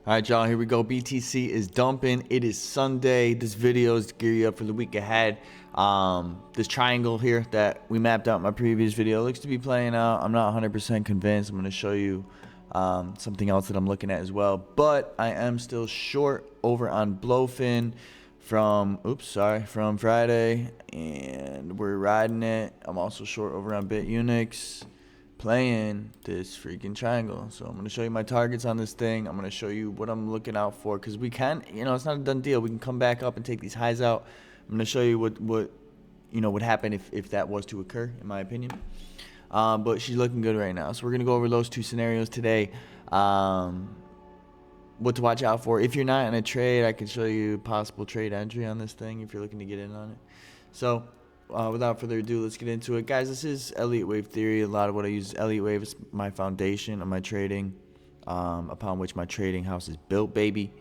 All right, y'all, here we go. BTC is dumping. It is Sunday. This video is to gear you up for the week ahead. This triangle here that we mapped out in my previous video looks to be playing out. I'm not 100% convinced. I'm going to show you something else that I'm looking at as well. But I am still short over on Blowfin from Friday, and we're riding it. I'm also short over on BitUnix, playing this freaking triangle. So I'm going to show you my targets on this thing. I'm going to show you what I'm looking out for, because we can, it's not a done deal. We can come back up and take these highs out. I'm going to show you what would happen if that was to occur, in my opinion. But she's looking good right now. So we're going to go over those two scenarios today. What to watch out for. If you're not in a trade, I can show you possible trade entry on this thing if you're looking to get in on it. So without further ado, let's get into it, guys. This is Elliott wave theory. A lot of what I use is Elliott wave. Is my foundation of my trading, upon which my trading house is built, baby.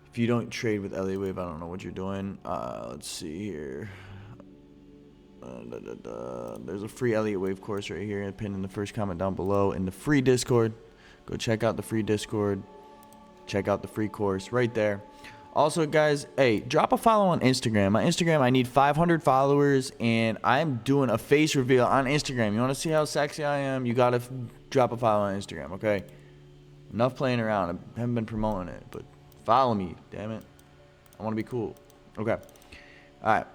If you don't trade with Elliott wave, I don't know what you're doing. Let's see here. There's a free Elliott wave course right here, pinned in the first comment down below in the free Discord. Go check out the free Discord. Check out the free course right there. Also, guys, hey, drop a follow on Instagram. My Instagram, I need 500 followers, and I'm doing a face reveal on Instagram. You want to see how sexy I am? You got to drop a follow on Instagram, okay? Enough playing around. I haven't been promoting it, but follow me, damn it. I want to be cool. Okay. All right.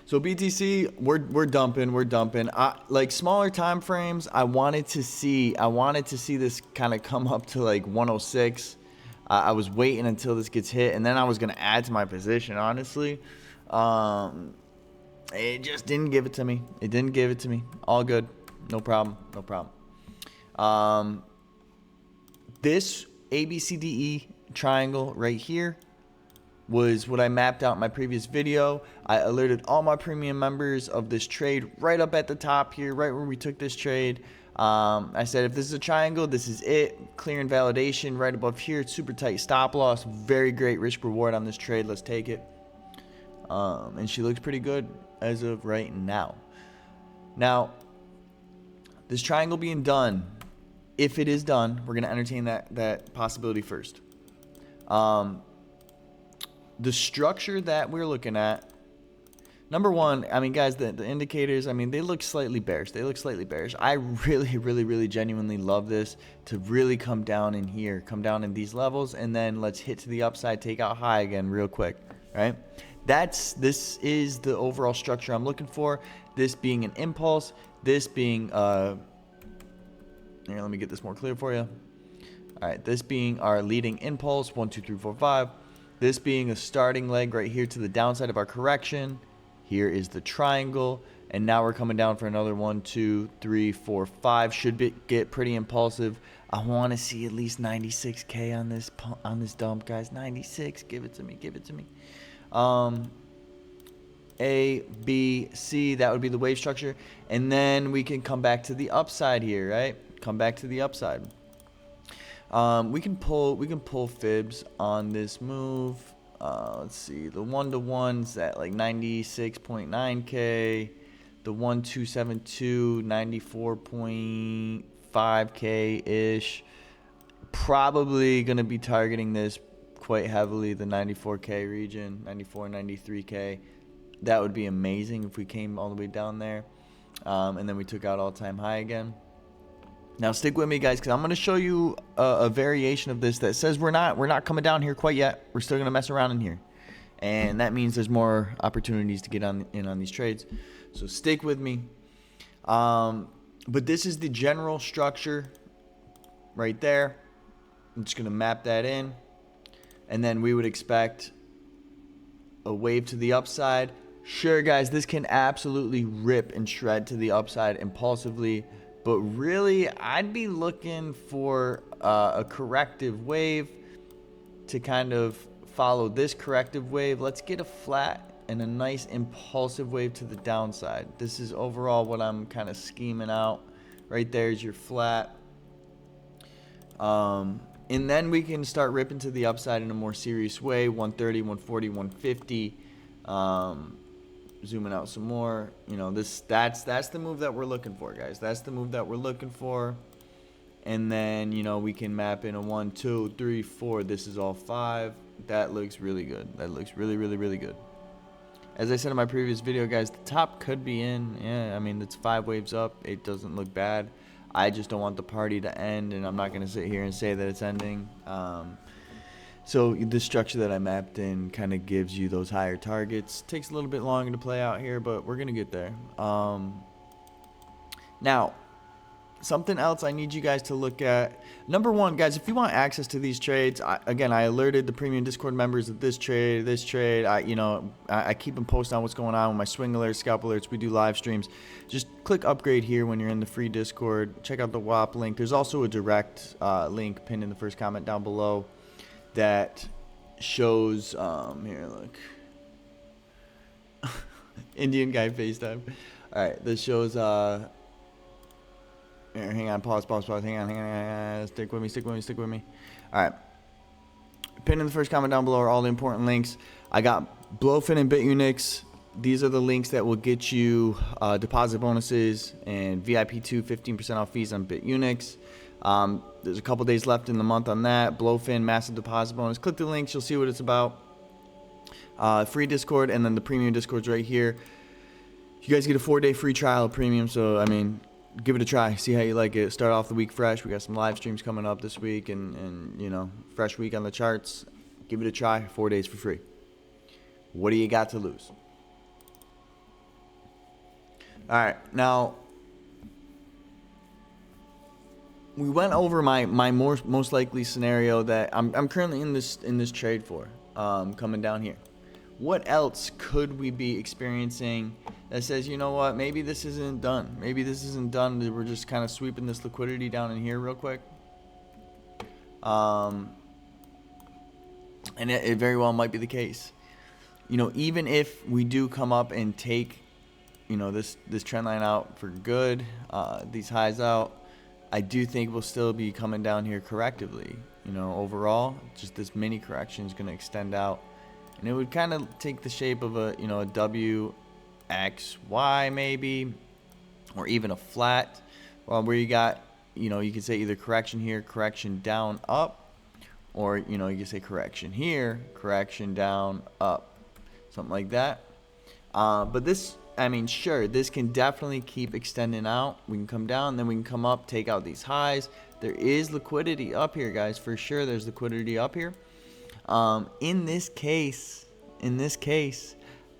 So BTC, we're dumping. Like smaller time frames, I wanted to see this kind of come up to like 106. I was waiting until this gets hit, and then I was going to add to my position, honestly. It just didn't give it to me. All good. No problem. This ABCDE triangle right here was what I mapped out in my previous video. I alerted all my premium members of this trade right up at the top here, right where we took this trade. I said, if this is a triangle, this is it. Clear and validation right above here. It's super tight stop loss. Very great risk reward on this trade. Let's take it. And she looks pretty good as of right now. Now, this triangle being done, if it is done, we're going to entertain that possibility first. The structure that we're looking at, number one, I mean, guys, the indicators, I mean, they look slightly bearish. I really genuinely love this to really come down in here, come down in these levels, and then let's hit to the upside, take out high again real quick, right? This is the overall structure I'm looking for. This being an impulse, this being, here, let me get this more clear for you. All right, this being our leading impulse, 1, 2, 3, 4, 5. This being a starting leg right here to the downside of our correction. Here is the triangle, and now we're coming down for another 1, 2, 3, 4, 5. Should get pretty impulsive. I want to see at least 96K on this dump, guys. 96. Give it to me. A, B, C. That would be the wave structure, and then we can come back to the upside here, right? Come back to the upside. We can pull fibs on this move. Let's see, the 1-to-1's at like 96.9K, the 1-2-7-2 94.5K ish. Probably gonna be targeting this quite heavily, the 94K region, 93K. That would be amazing if we came all the way down there, and then we took out all-time high again. Now stick with me, guys, because I'm going to show you a variation of this that says we're not coming down here quite yet. We're still going to mess around in here, and that means there's more opportunities to get in on these trades. So stick with me. But this is the general structure right there. I'm just going to map that in, and then we would expect a wave to the upside. Sure, guys, this can absolutely rip and shred to the upside impulsively. But really, I'd be looking for a corrective wave to kind of follow this corrective wave. Let's get a flat and a nice impulsive wave to the downside. This is overall what I'm kind of scheming out. Right there is your flat. And then we can start ripping to the upside in a more serious way. 130, 140, 150. Zooming out some more, that's the move that we're looking for, guys. That's the move that we're looking for. and then, you know, we can map in a 1, 2, 3, 4. This is all 5. That looks really good. That looks really, really, really good. As I said in my previous video, guys, the top could be in. Yeah, I mean, it's 5 waves up. It doesn't look bad. I just don't want the party to end, and I'm not going to sit here and say that it's ending. So the structure that I mapped in kind of gives you those higher targets. Takes a little bit longer to play out here, but we're going to get there. Now, something else I need you guys to look at. Number one, guys, if you want access to these trades, again, I alerted the premium Discord members of this trade. I keep them posted on what's going on with my swing alerts, scalp alerts. We do live streams. Just click upgrade here when you're in the free Discord. Check out the WAP link. There's also a direct link pinned in the first comment down below that shows, here, look. Indian guy FaceTime. All right, this shows, here, hang on, pause, hang on, stick with me. All right, pinned in the first comment down below are all the important links. I got Blowfin and BitUnix. These are the links that will get you deposit bonuses and VIP2 15% off fees on BitUnix. There's a couple days left in the month on that. Blowfin, massive deposit bonus. Click the links, you'll see what it's about. Free Discord, and then the premium Discord's right here. You guys get a 4-day free trial of premium, so I mean, give it a try. See how you like it. Start off the week fresh. We got some live streams coming up this week, and you know, fresh week on the charts. Give it a try. 4 days for free. What do you got to lose? All right, now we went over my most likely scenario that I'm currently in this trade for, coming down here. What else could we be experiencing that says, you know what, maybe this isn't done. Maybe this isn't done. We're just kind of sweeping this liquidity down in here real quick. And it very well might be the case. You know, even if we do come up and take, you know, this trend line out for good, these highs out, I do think we'll still be coming down here correctively. You know, overall, just this mini correction is going to extend out. And it would kind of take the shape of a, you know, a WXY maybe, or even a flat, where you got, you know, you could say either correction here, correction down, up, or, you know, you could say correction here, correction down, up, something like that. But this, I mean, sure, this can definitely keep extending out. We can come down, then we can come up, take out these highs. There is liquidity up here, guys, for sure. There's liquidity up here. In this case,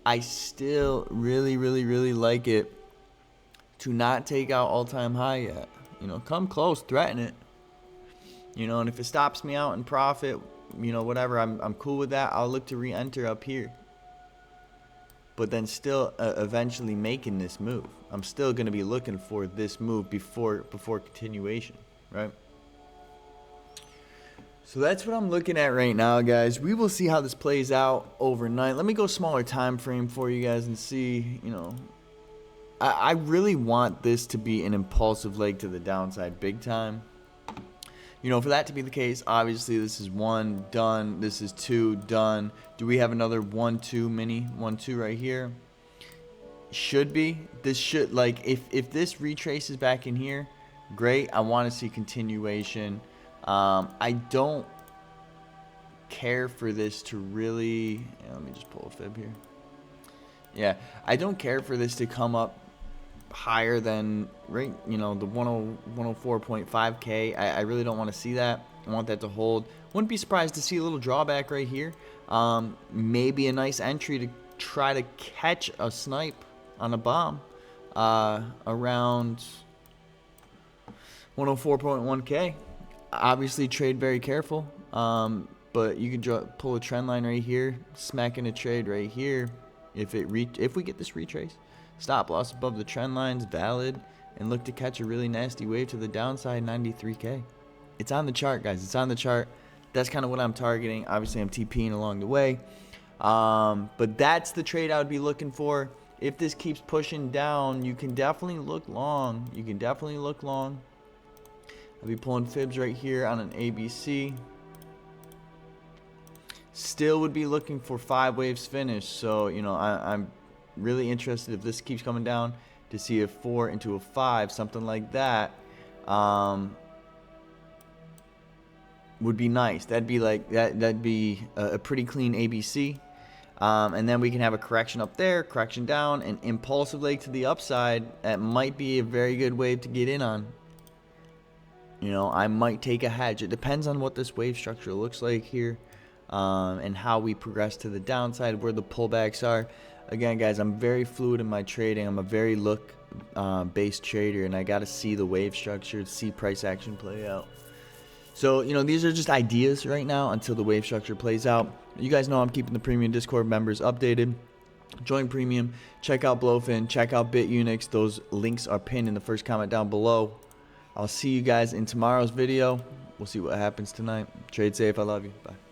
I still really like it to not take out all-time high yet. You know, come close, threaten it. You know, and if it stops me out in profit, you know, whatever, I'm cool with that. I'll look to re-enter up here. But then still eventually making this move. I'm still going to be looking for this move before continuation, right? So that's what I'm looking at right now, guys. We will see how this plays out overnight. Let me go smaller time frame for you guys and see, you know. I really want this to be an impulsive leg to the downside big time. You know, for that to be the case, obviously this is 1 done. This is 2 done. Do we have another 1, 2 mini 1, 2 right here? Should be. This should, like, if this retraces back in here, great. I want to see continuation. I don't care for this to really, let me just pull a fib here. Yeah, I don't care for this to come up higher than, right, you know, the 104.5k. I really don't want to see that. I want that to hold. Wouldn't be surprised to see a little drawback right here. Maybe a nice entry to try to catch a snipe on a bomb around 104.1k. Obviously trade very careful, but you can pull a trend line right here, smacking a trade right here. If we get this retrace, stop loss above the trend lines valid, and look to catch a really nasty wave to the downside, 93k. It's on the chart, guys. It's on the chart. That's kind of what I'm targeting. Obviously I'm TPing along the way, but that's the trade I would be looking for. If this keeps pushing down, you can definitely look long. I'll be pulling fibs right here on an ABC. Still would be looking for 5 waves finish. So, you know, I'm really interested if this keeps coming down to see a 4 into a 5, something like that. would be nice. That'd be like that'd be a pretty clean ABC. And then we can have a correction up there, correction down, and impulsive leg to the upside. That might be a very good wave to get in on. You know, I might take a hedge. It depends on what this wave structure looks like here, and how we progress to the downside, where the pullbacks are. Again, guys, I'm very fluid in my trading. I'm a very look-based trader, and I got to see the wave structure, see price action play out. So, you know, these are just ideas right now until the wave structure plays out. You guys know I'm keeping the premium Discord members updated. Join premium. Check out Blowfin. Check out BitUnix. Those links are pinned in the first comment down below. I'll see you guys in tomorrow's video. We'll see what happens tonight. Trade safe. I love you. Bye.